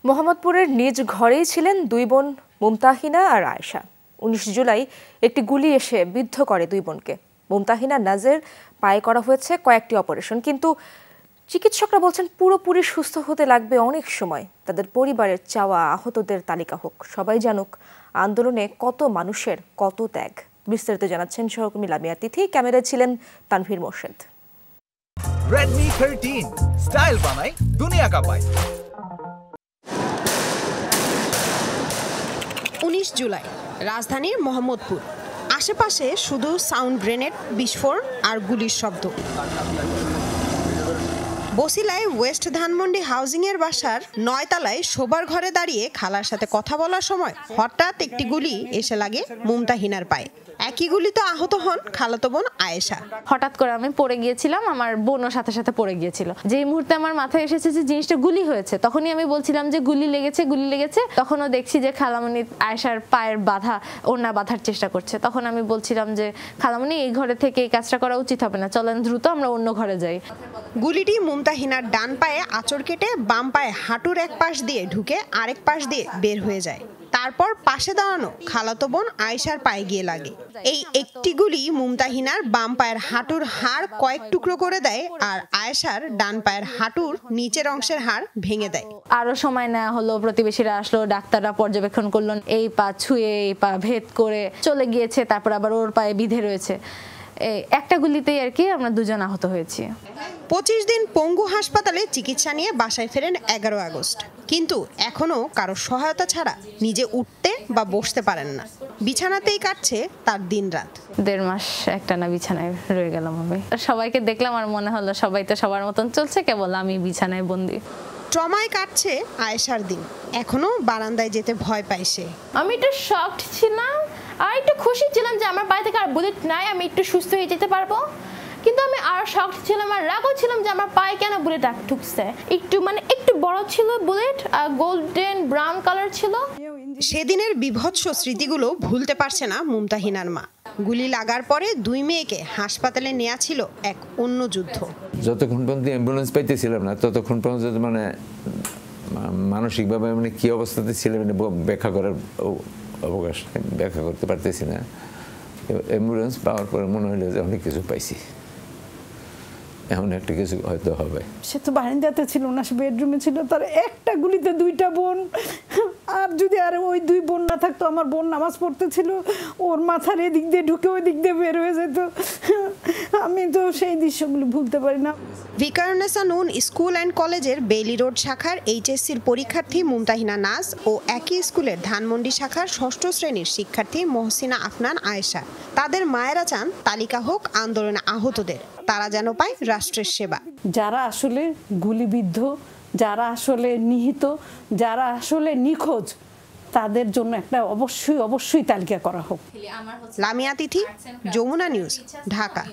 মোহাম্মদপুরের নিজ ঘরেই ছিলেন দুই বোন মুমতাহিনা আর আয়েশা। ১৯ জুলাই একটি গুলি এসে বিদ্ধ করে দুই বোনকে। মুমতাহিনা নাজের পায়ে করা হয়েছে কয়েকটি অপারেশন, কিন্তু চিকিৎসকরা বলছেন পুরোপুরি সুস্থ হতে লাগবে অনেক সময়। তাদের পরিবারের চাওয়া আহতদের তালিকা হোক, সবাই জানুক আন্দোলনে কত মানুষের কত ত্যাগ। বিস্তারিত জানাচ্ছেন সহকর্মী লামিয়া তিথি, ক্যামেরায় ছিলেন তানভীর মোর্শেদ। Redmi 13 স্টাইল বানাই দুনিয়া কাঁপায়। ১৯ জুলাই রাজধানীর মোহাম্মদপুর, আশেপাশে শুধু সাউন্ড গ্রেনেড, বিস্ফোরণ আর গুলির শব্দ। বসিলায় ওয়েস্ট ধানমন্ডি হাউজিংয়ের বাসার ৯ তলায় শোবার ঘরে দাঁড়িয়ে খালার সাথে কথা বলার সময় হঠাৎ একটি গুলি এসে লাগে মুমতাহিনার পায়ে। একই গুলিতে আহত হন খালাতো বোন আয়েশা। হঠাৎ করে আমি পড়ে গিয়েছিলাম, আমার বোনও সাথে সাথে পড়ে গিয়েছিল। যেই মুহূর্তে আমার মাথায় এসেছে যে জিনিসটা গুলি হয়েছে, তখনই আমি বলছিলাম যে গুলি লেগেছে। তখনও দেখছি যে খালামণি আয়েশার পায়ের বাধা, ওড়না বাঁধার চেষ্টা করছে। তখন আমি বলছিলাম যে খালামণি, এই ঘরে থেকে এই কাজটা করা উচিত হবে না, চলেন দ্রুত আমরা অন্য ঘরে যাই। গুলিটি মুমতাহিনার ডান পায়ে আঁচড় কেটে বাম পায়ে হাঁটুর এক পাশ দিয়ে ঢুকে আরেক পাশ দিয়ে বের হয়ে যায়। তারপর পাশে দাঁড়ানো খালাতো বোন আয়েশার পায়ে গিয়ে লাগে। এই একটি গুলি মুমতাহিনার বাম পায়ের হাঁটুর হাড় কয়েক টুকরো করে দেয় আর আয়েশার ডান পায়ের হাঁটুর নিচের অংশের হাড় ভেঙে দেয়। আরো সময় নেওয়া হলো, প্রতিবেশীরা আসলো, ডাক্তাররা পর্যবেক্ষণ করলেন, এই পা ছুঁয়ে এই পা ভেদ করে চলে গিয়েছে, তারপর আবার ওর পায়ে বিঁধে রয়েছে। একটা গুলিতেই আর কি আমরা দুজন আহত হয়েছি। ২৫ দিন পঙ্গু হাসপাতালে চিকিৎসা নিয়ে বাসায় ফেরেন ১১ আগস্ট, কিন্তু এখনো কারো সহায়তা ছাড়া নিজে উঠতে বা বসতে পারেন না। বিছানাতেই কাটছে তার দিন রাত। ১.৫ মাস একটানা বিছানায় রয়ে গেলাম আমি। সবাইকে দেখলাম আর মনে হলো সবাই তো সবার মতন চলছে, কেবল আমি বিছানায় বন্দি। ট্রমায় কাটছে আয়েশার দিন, এখনো বারান্দায় যেতে ভয় পায় সে। আমি একটু শকড ছিলাম আর একটু খুশি ছিলাম যে আমার পায়ে থেকে আর বুলেট নাই, আমি একটু সুস্থ হয়ে যেতে পারবো। কিন্তু আমি আর শকড ছিলাম আর রাগও ছিলাম যে আমার পায়ে কেন বুলেট ঢুকছে। একটু বড় ছিল বুলেট, আর গোল্ডেন ব্রাউন কালার ছিল। সেদিনের বিভৎস স্মৃতিগুলো ভুলতে পারছে না মুমতাহিনার মা। গুলি লাগার পরে দুই মেয়েকে হাসপাতালে নেওয়া ছিল এক অন্য যুদ্ধ। যতক্ষণ পর্যন্ত অ্যাম্বুলেন্স পাইতেছিলাম না, ততক্ষণ পর্যন্ত মানসিকভাবে কি অবস্থাতে ছিলাম ব্যাখ্যা করার অবকাশ ব্যাখ্যা করতে পারতেছি না। অ্যাম্বুলেন্স পাওয়ার পরে মনে হলো যে অনেক কিছু পাইছি, এমন একটা কিছু হয়তো হবে। সে তো বারান্দাতে ছিল না, সে বেডরুমে ছিল। তার একটা গুলিতে দুইটা বোন, আর যদি আর ওই দুই বোন না থাকতো, আমার বোন নামাজ পড়তেছিল, ওর মাথার এদিক দিয়ে ঢুকে ওই দিক দিয়ে বের হয়ে যেত। আমি তো সেই দৃশ্যগুলো ভুলতে পারি না। ভিকারুন্নেসা নূন স্কুল অ্যান্ড কলেজের বেইলি রোড শাখার এইচএসসির পরীক্ষার্থী মুমতাহিনা নাজ ও একই স্কুলের ধানমন্ডি শাখার ৬ষ্ঠ শ্রেণীর শিক্ষার্থী মহসিনা আফনান আয়েশা, তাদের মায়েরা চান তালিকা হোক আন্দোলনে আহতদের, তারা যেন পায় রাষ্ট্রের সেবা। যারা আসলে গুলিবিদ্ধ, যারা আসলে নিহত, যারা আসলে নিখোঁজ, তাদের জন্য একটা অবশ্যই তালিকা করা হোক। লামিয়া তিথি, যমুনা নিউজ, ঢাকা।